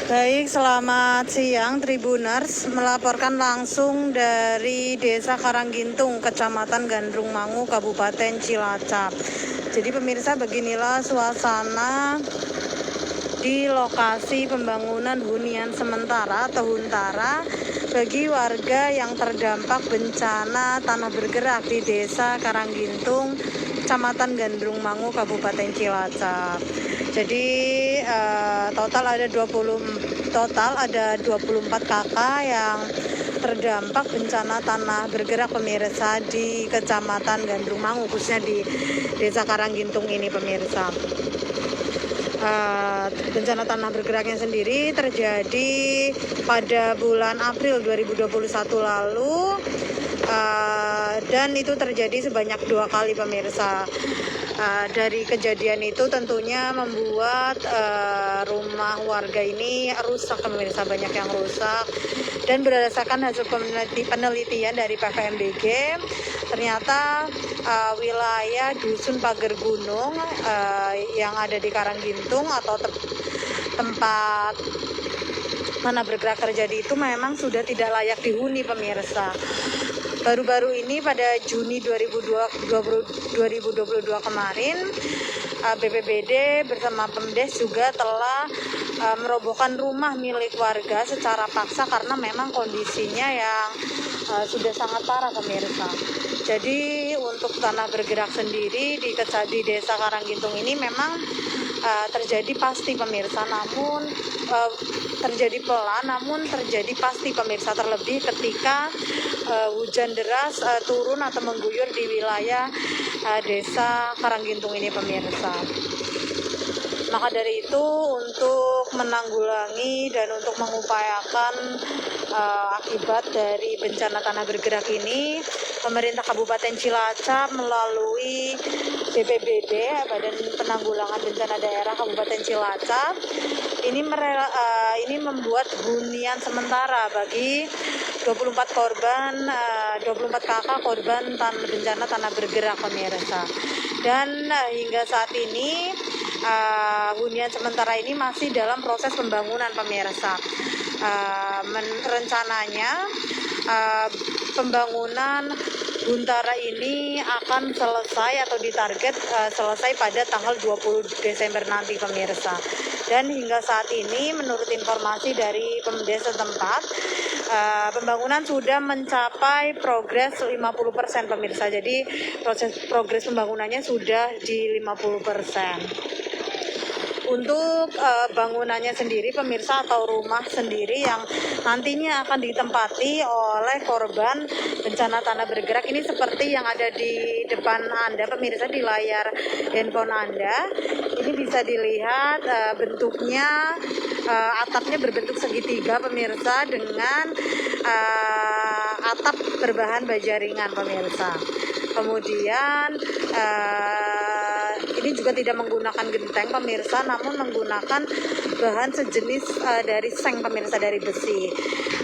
Baik, selamat siang Tribuners, melaporkan langsung dari Desa Karanggintung, Kecamatan Gandrung Mangu, Kabupaten Cilacap. Jadi pemirsa, beginilah suasana di lokasi pembangunan hunian sementara atau huntara bagi warga yang terdampak bencana tanah bergerak di Desa Karanggintung, Kecamatan Gandrung Mangu, Kabupaten Cilacap. Jadi total ada 24 kakak yang terdampak bencana tanah bergerak pemirsa di Kecamatan Gandrung Mangu, khususnya di Desa Karanggintung ini pemirsa. Bencana tanah bergeraknya sendiri terjadi pada bulan April 2021 lalu, dan itu terjadi sebanyak 2 kali pemirsa. Dari kejadian itu tentunya membuat rumah warga ini rusak pemirsa, banyak yang rusak. Dan berdasarkan hasil penelitian dari PVMBG, ternyata wilayah Dusun Pager Gunung yang ada di Karanggintung atau tempat tanah bergerak terjadi itu memang sudah tidak layak dihuni pemirsa. Baru-baru ini pada Juni 2022 kemarin, BPBD bersama Pemdes juga telah merobohkan rumah milik warga secara paksa karena memang kondisinya yang sudah sangat parah pemirsa. Jadi untuk tanah bergerak sendiri di Desa Karanggintung ini memang terjadi pasti pemirsa, namun terjadi pelan, namun terjadi pasti pemirsa, terlebih ketika hujan deras turun atau mengguyur di wilayah Desa Karanggintung ini pemirsa. Maka dari itu, untuk menanggulangi dan untuk mengupayakan akibat dari bencana tanah bergerak ini, pemerintah Kabupaten Cilacap melalui BPBD, Badan Penanggulangan Bencana Daerah Kabupaten Cilacap, ini membuat hunian sementara bagi 24 kakak korban bencana tanah bergerak pemirsa. Dan hingga saat ini hunian sementara ini masih dalam proses pembangunan pemirsa. Rencananya pembangunan huntara ini akan selesai atau ditarget selesai pada tanggal 20 Desember nanti pemirsa. Dan hingga saat ini menurut informasi dari Pemdes setempat, pembangunan sudah mencapai progres 50% pemirsa. Jadi progres pembangunannya sudah di 50%. Untuk bangunannya sendiri pemirsa, atau rumah sendiri yang nantinya akan ditempati oleh korban bencana tanah bergerak ini seperti yang ada di depan Anda pemirsa, di layar handphone Anda. Ini bisa dilihat bentuknya, atapnya berbentuk segitiga pemirsa, dengan atap berbahan baja ringan pemirsa. Kemudian ini juga tidak menggunakan genteng pemirsa, namun menggunakan bahan sejenis dari seng pemirsa, dari besi.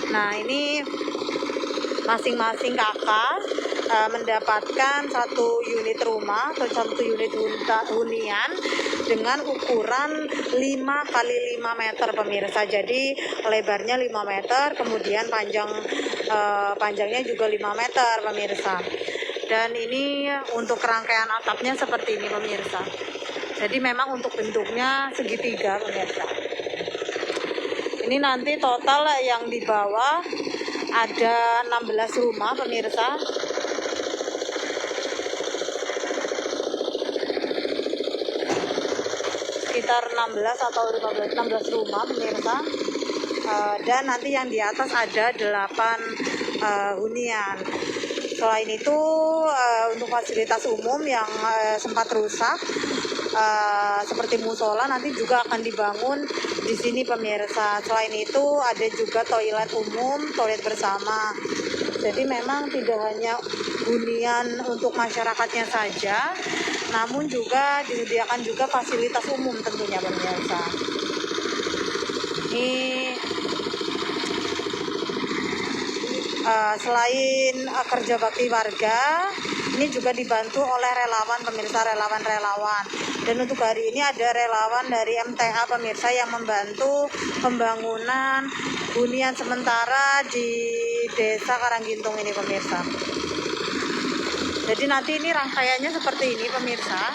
Nah, ini masing-masing kakak mendapatkan satu unit rumah atau satu unit hunian dengan ukuran 5 kali 5 meter pemirsa. Jadi lebarnya 5 meter, kemudian panjangnya juga 5 meter pemirsa. Dan ini untuk rangkaian atapnya seperti ini pemirsa. Jadi memang untuk bentuknya segitiga pemirsa. Ini nanti total yang di bawah ada 16 rumah pemirsa. Sekitar 16 atau 16 rumah pemirsa. Dan nanti yang di atas ada 8 hunian. Selain itu, untuk fasilitas umum yang sempat rusak seperti musola nanti juga akan dibangun di sini pemirsa. Selain itu ada juga toilet umum, toilet bersama. Jadi memang tidak hanya hunian untuk masyarakatnya saja, namun juga disediakan juga fasilitas umum tentunya pemirsa. Ini selain kerja bakti warga, ini juga dibantu oleh relawan pemirsa, relawan-relawan Dan untuk hari ini ada relawan dari MTA pemirsa yang membantu pembangunan hunian sementara di Desa Karanggintung ini pemirsa. Jadi nanti ini rangkaiannya seperti ini pemirsa.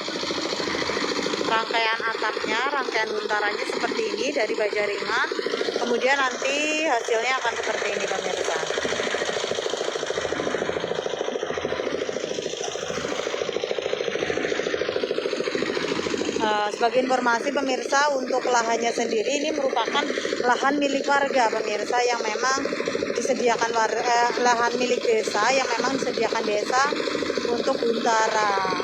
Rangkaian atapnya, rangkaian buntarannya seperti ini dari baja ringan. Kemudian nanti hasilnya akan seperti ini pemirsa. Sebagai informasi pemirsa, untuk lahannya sendiri ini merupakan lahan milik warga pemirsa yang memang disediakan lahan milik desa yang memang disediakan desa untuk buntara.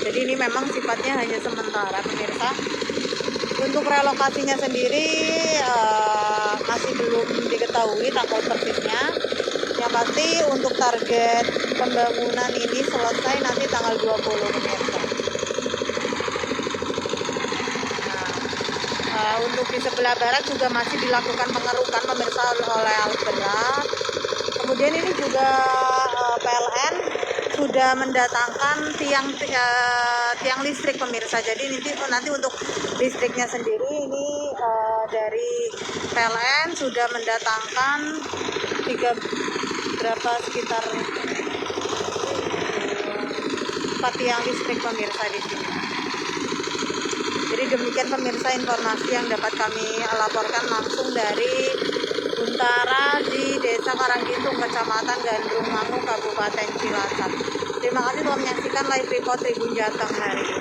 Jadi ini memang sifatnya hanya sementara pemirsa. Untuk relokasinya sendiri masih belum diketahui tanggal persisnya. Yang pasti untuk target pembangunan ini selesai nanti tanggal 20 pemirsa. Untuk di sebelah barat juga masih dilakukan pengerukan pemirsa oleh alat berat. Kemudian ini juga PLN sudah mendatangkan tiang listrik pemirsa. Jadi nanti untuk listriknya sendiri ini dari PLN sudah mendatangkan sekitar 4 tiang listrik pemirsa di sini. Jadi demikian pemirsa informasi yang dapat kami laporkan langsung dari Buntara di Desa Karanggintung, Kecamatan Gandrung Mangu, Kabupaten Cilacap. Terima kasih telah menyaksikan live report Tribun Jateng hari ini.